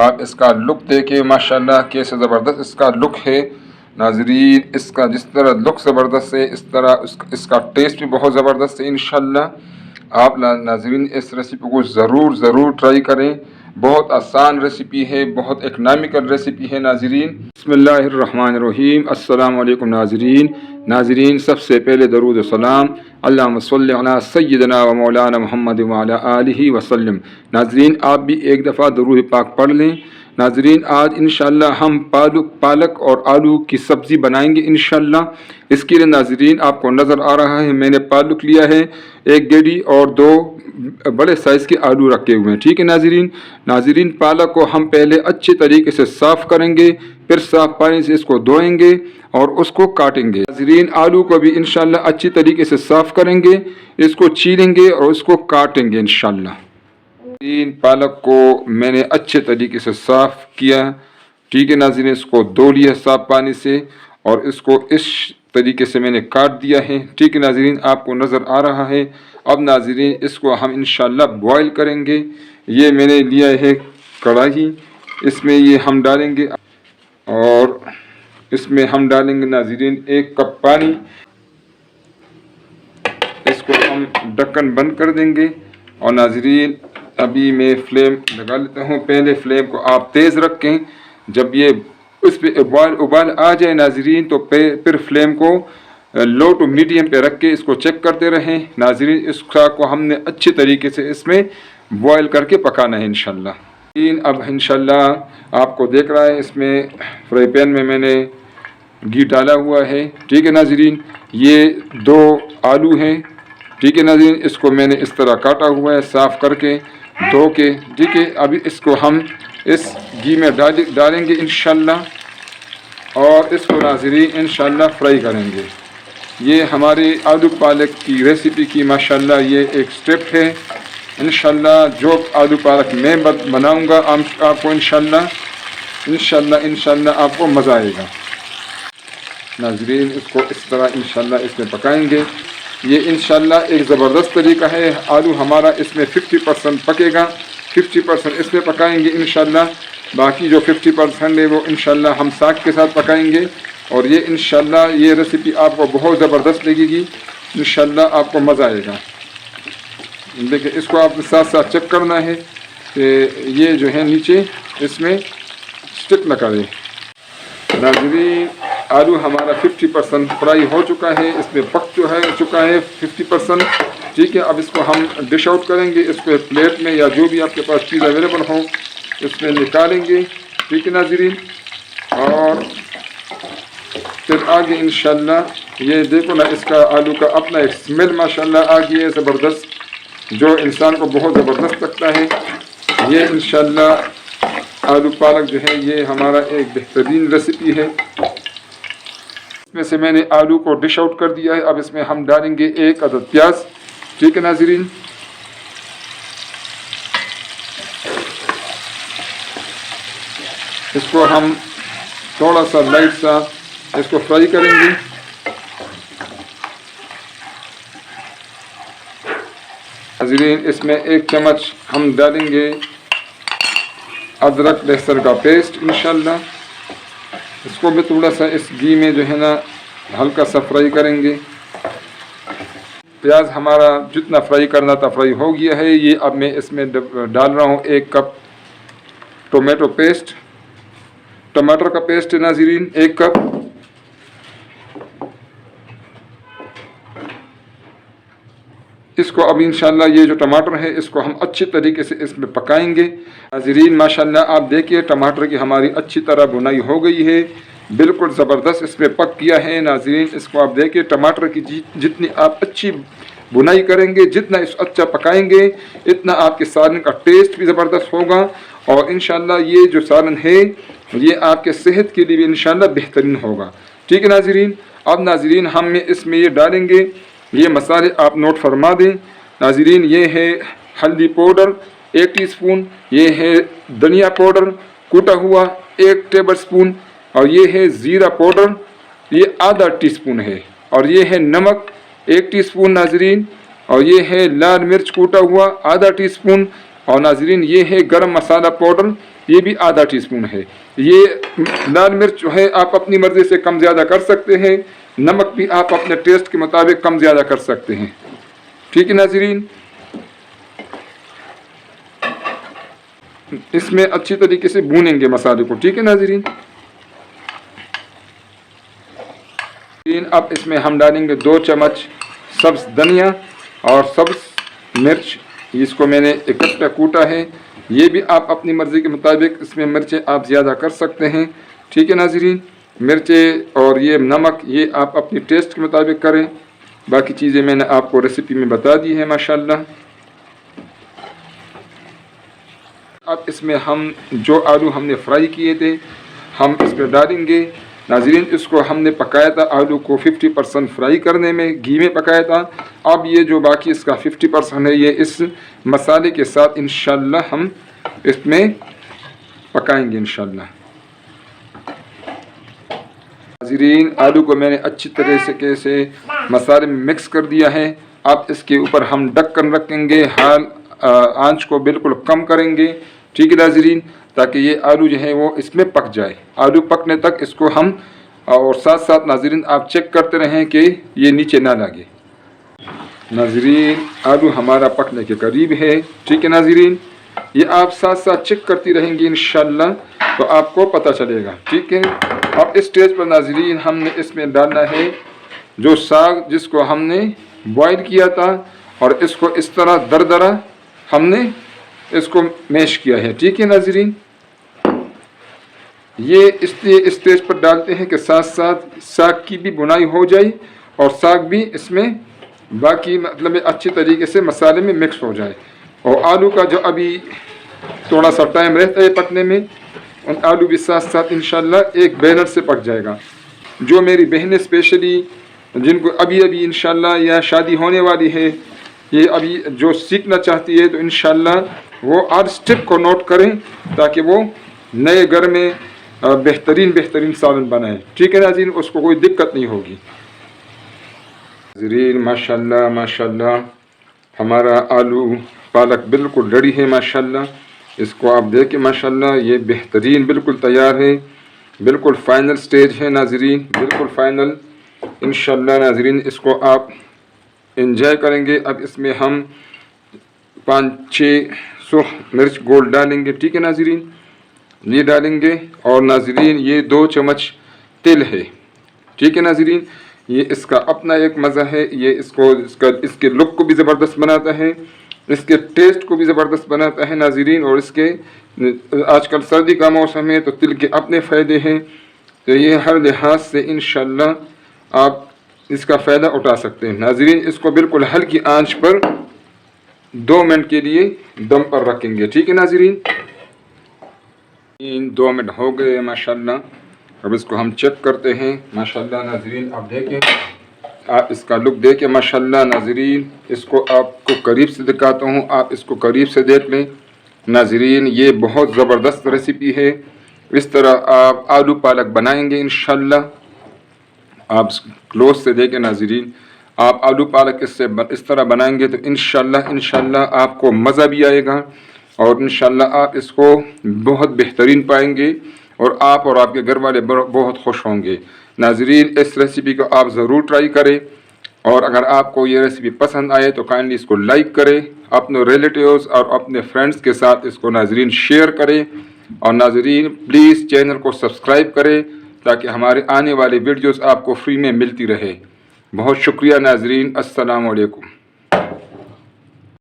آپ اس کا لک دیکھیں ماشاءاللہ کیسے زبردست اس کا لک ہے ناظرین. اس کا جس طرح لک زبردست ہے اس طرح اس کا ٹیسٹ بھی بہت زبردست ہے. انشاءاللہ آپ ناظرین اس ریسیپی کو ضرور ٹرائی کریں. بہت آسان ریسیپی ہے, بہت اکنامیکل ریسیپی ہے ناظرین. بسم اللہ الرحمن الرحیم. السلام علیکم ناظرین سب سے پہلے درود و سلام اللہم صلی علی سیدنا و مولانا محمد وعلی آلہ وسلم. ناظرین آپ بھی ایک دفعہ درود پاک پڑھ لیں. ناظرین آج انشاءاللہ ہم پالک اور آلو کی سبزی بنائیں گے انشاءاللہ. اس کے لیے ناظرین آپ کو نظر آ رہا ہے میں نے پالک لیا ہے 1 گیڈی اور 2 بڑے سائز کے آلو رکھے ہوئے ہیں. ٹھیک ہے ناظرین پالک کو ہم پہلے اچھے طریقے سے صاف کریں گے, پھر صاف پانی سے اس کو دھوئیں گے اور اس کو کاٹیں گے. ناظرین آلو کو بھی انشاءاللہ اچھی طریقے سے صاف کریں گے, اس کو چیریں گے اور اس کو کاٹیں گے انشاءاللہ. پالک کو میں نے اچھے طریقے سے صاف کیا. ٹھیک ہے ناظرین اس کو دھو لیا صاف پانی سے اور اس کو اس طریقے سے میں نے کاٹ دیا ہے. ٹھیک ہے ناظرین آپ کو نظر آ رہا ہے. اب ناظرین اس کو ہم انشاءاللہ بوائل کریں گے. یہ میں نے لیا ہے کڑاہی, اس میں یہ ہم ڈالیں گے اور اس میں ہم ڈالیں گے ناظرین 1 کپ پانی. اس کو ہم ڈھکن بند کر دیں گے اور ناظرین ابھی میں فلیم لگا لیتا ہوں. پہلے فلیم کو آپ تیز رکھیں. جب یہ اس پہ ابال آ جائے ناظرین تو پھر فلیم کو لو ٹو میڈیم پہ رکھ کے اس کو چیک کرتے رہیں. ناظرین اس کو ہم نے اچھے طریقے سے اس میں بوائل کر کے پکانا ہے انشاءاللہ. اب انشاءاللہ آپ کو دیکھ رہا ہے اس میں فرائی پین میں میں نے گھی ڈالا ہوا ہے. ٹھیک ہے ناظرین یہ 2 آلو ہیں. ٹھیک ہے ناظرین اس کو میں نے اس طرح کاٹا ہوا ہے صاف کر کے دھو کے. ٹھیک ہے ابھی اس کو ہم اس گھی میں ڈالیں گے انشاءاللہ اور اس کو ناظرین انشاءاللہ فرائی کریں گے. یہ ہماری آلو پالک کی ریسیپی کی ماشاءاللہ یہ ایک سٹیپ ہے. انشاءاللہ جو آلو پالک میں بناؤں گا آپ کو انشاءاللہ آپ کو مزہ آئے گا. ناظرین اس کو اس طرح انشاءاللہ اس میں پکائیں گے. یہ انشاءاللہ ایک زبردست طریقہ ہے. آلو ہمارا اس میں 50% پکے گا, 50% اس میں پکائیں گے انشاءاللہ. باقی جو 50% ہے وہ انشاءاللہ ہم ساگ کے ساتھ پکائیں گے. اور یہ انشاءاللہ یہ ریسیپی آپ کو بہت زبردست لگے گی. انشاءاللہ آپ کو مزہ آئے گا. دیکھیں اس کو آپ ساتھ ساتھ چیک کرنا ہے کہ یہ جو ہے نیچے اس میں سٹک نہ کرے. ناظرین آلو ہمارا 50% فرائی ہو چکا ہے, اس میں پک چکا ہے 50%. ٹھیک ہے اب اس کو ہم ڈش آؤٹ کریں گے. اس کو پلیٹ میں یا جو بھی آپ کے پاس چیز اویلیبل ہو اس میں نکالیں گے. ٹھیک ہے ناظرین اور پھر آگے انشاءاللہ یہ دیکھو نا اس کا آلو کا اپنا ایک سمیل ماشاءاللہ آ گئی ہے زبردست, جو انسان کو بہت زبردست لگتا ہے. یہ انشاءاللہ آلو پالک جو ہے یہ ہمارا ایک بہترین ریسیپی ہے. اس میں سے میں نے آلو کو ڈش آؤٹ کر دیا ہے. اب اس میں ہم ڈالیں گے 1 عدد پیاز. ٹھیک ہے ناظرین اس کو ہم تھوڑا سا لائٹ سا اس کو فرائی کریں گے. ناظرین اس میں 1 چمچ ہم ڈالیں گے ادرک لہسن کا پیسٹ انشاءاللہ. اس کو بھی تھوڑا سا اس گھی میں جو ہے نا ہلکا سا فرائی کریں گے. پیاز ہمارا جتنا فرائی کرنا تھا فرائی ہو گیا ہے. یہ اب میں اس میں ڈال رہا ہوں 1 کپ ٹماٹر کا پیسٹ ناظرین 1 کپ. اس کو اب انشاءاللہ یہ جو ٹماٹر ہے اس کو ہم اچھی طریقے سے اس میں پکائیں گے. ناظرین ماشاءاللہ آپ دیکھیے ٹماٹر کی ہماری اچھی طرح بنائی ہو گئی ہے, بالکل زبردست اس میں پک کیا ہے. ناظرین اس کو آپ دیکھیے ٹماٹر کی جتنی آپ اچھی بنائی کریں گے, جتنا اس اچھا پکائیں گے اتنا آپ کے سالن کا ٹیسٹ بھی زبردست ہوگا. اور انشاءاللہ یہ جو سالن ہے یہ آپ کے صحت کے لیے بھی انشاءاللہ بہترین ہوگا. ٹھیک ہے ناظرین اب ناظرین ہم اس میں یہ ڈالیں گے یہ مسالے آپ نوٹ فرما دیں. ناظرین یہ ہے ہلدی پاؤڈر 1 ٹی اسپون, یہ ہے دھنیا پاؤڈر کوٹا ہوا 1 ٹیبل اسپون, اور یہ ہے زیرہ پاؤڈر یہ آدھا ٹی اسپون ہے, اور یہ ہے نمک 1 ٹی اسپون ناظرین, اور یہ ہے لال مرچ کوٹا ہوا آدھا ٹی اسپون, اور ناظرین یہ ہے گرم مسالہ پاؤڈر یہ بھی آدھا ٹی اسپون ہے۔ یہ لال مرچ جو ہے آپ اپنی مرضی سے کم زیادہ کر سکتے ہیں، نمک بھی آپ اپنے ٹیسٹ کے مطابق کم زیادہ کر سکتے ہیں، ٹھیک ہے ناظرین۔ اس میں اچھی طریقے سے بھونیں گے مسالے کو، ٹھیک ہے ناظرین۔ اب اس میں ہم ڈالیں گے 2 چمچ سبز دھنیا اور سبز مرچ، اس کو میں نے اکٹھا کوٹا ہے۔ یہ بھی آپ اپنی مرضی کے مطابق اس میں مرچیں آپ زیادہ کر سکتے ہیں، ٹھیک ہے ناظرین۔ مرچیں اور یہ نمک یہ آپ اپنی ٹیسٹ کے مطابق کریں، باقی چیزیں میں نے آپ کو ریسیپی میں بتا دی ہیں ماشاءاللہ۔ اب اس میں ہم جو آلو ہم نے فرائی کیے تھے ہم اس پہ ڈالیں گے ناظرین۔ اس کو ہم نے پکایا تھا، آلو کو 50% فرائی کرنے میں گھی میں پکایا تھا۔ اب یہ جو باقی اس کا 50% ہے یہ اس مسالے کے ساتھ انشاءاللہ ہم اس میں پکائیں گے انشاءاللہ۔ ناظرین آلو کو میں نے اچھی طرح سے مسالے میں مکس کر دیا ہے۔ اب اس کے اوپر ہم ڈھکن رکھیں گے، آنچ کو بالکل کم کریں گے، ٹھیک ہے ناظرین، تاکہ یہ آلو جو ہے وہ اس میں پک جائے۔ آلو پکنے تک اس کو ہم اور ساتھ ساتھ ناظرین آپ چیک کرتے رہیں کہ یہ نیچے نہ لگے۔ ناظرین آلو ہمارا پکنے کے قریب ہے، ٹھیک ہے ناظرین۔ یہ آپ ساتھ ساتھ چیک کرتی رہیں گی انشاءاللہ تو آپ کو پتہ چلے گا، ٹھیک ہے۔ اب اس اسٹیج پر ناظرین ہم نے اس میں ڈالنا ہے جو ساگ جس کو ہم نے بوائل کیا تھا، اور اس کو اس طرح دردرا ہم نے اس کو میش کیا ہے، ٹھیک ہے ناظرین۔ یہ اس لیے اس اسٹیج پر ڈالتے ہیں کہ ساتھ ساتھ ساگ کی بھی بنائی ہو جائے اور ساگ بھی اس میں باقی مطلب اچھی طریقے سے مسالے میں مکس ہو جائے، اور آلو کا جو ابھی تھوڑا سا ٹائم رہتا ہے پکنے میں، ان آلو بھی ساتھ ساتھ انشاءاللہ ایک بیلنس سے پک جائے گا۔ جو میری بہنیں اسپیشلی جن کو ابھی انشاءاللہ یا شادی ہونے والی ہے، یہ ابھی جو سیکھنا چاہتی ہے تو انشاءاللہ وہ ہر سٹیپ کو نوٹ کریں تاکہ وہ نئے گھر میں بہترین سالن بنائیں، ٹھیک ہے ناظرین، اس کو کوئی دقت نہیں ہوگی۔ ناظرین ماشاءاللہ ہمارا آلو پالک بالکل ریڈی ہے ماشاءاللہ۔ اس کو آپ دیکھیں ماشاءاللہ یہ بہترین بالکل تیار ہے، بالکل فائنل سٹیج ہے ناظرین، بالکل فائنل انشاءاللہ ناظرین۔ اس کو آپ انجوائے کریں گے۔ اب اس میں ہم 5-6 سرخ مرچ گول ڈالیں گے، ٹھیک ہے ناظرین، یہ ڈالیں گے۔ اور ناظرین یہ 2 چمچ تل ہے، ٹھیک ہے ناظرین۔ یہ اس کا اپنا ایک مزہ ہے، یہ اس کے لک کو بھی زبردست بناتا ہے، اس کے ٹیسٹ کو بھی زبردست بناتا ہے ناظرین۔ اور اس کے آج کل سردی کا موسم ہے تو تل کے اپنے فائدے ہیں، تو یہ ہر لحاظ سے انشاءاللہ آپ اس کا فائدہ اٹھا سکتے ہیں ناظرین۔ اس کو بالکل ہلکی آنچ پر 2 منٹ کے لیے دم پر رکھیں گے، ٹھیک ہے ناظرین۔ 2 منٹ ہو گئے ماشاءاللہ۔ اب اس کو ہم چیک کرتے ہیں ماشاءاللہ ناظرین۔ آپ دیکھیں، آپ اس کا لک دیکھیں ماشاءاللہ ناظرین۔ اس کو آپ کو قریب سے دکھاتا ہوں، آپ اس کو قریب سے دیکھ لیں ناظرین۔ یہ بہت زبردست ریسیپی ہے، اس طرح آپ آلو پالک بنائیں گے انشاءاللہ۔ آپ کلوز سے دیکھیں ناظرین، آپ آلو پالک اس طرح بنائیں گے تو انشاءاللہ آپ کو مزہ بھی آئے گا، اور انشاءاللہ آپ اس کو بہت بہترین پائیں گے، اور آپ کے گھر والے بہت خوش ہوں گے ناظرین۔ اس ریسیپی کو آپ ضرور ٹرائی کریں، اور اگر آپ کو یہ ریسیپی پسند آئے تو کائنڈلی اس کو لائک کریں، اپنے ریلیٹیوز اور اپنے فرینڈز کے ساتھ اس کو ناظرین شیئر کریں، اور ناظرین پلیز چینل کو سبسکرائب کریں تاکہ ہمارے آنے والے ویڈیوز آپ کو فری میں ملتی رہے۔ بہت شکریہ ناظرین، السلام علیکم۔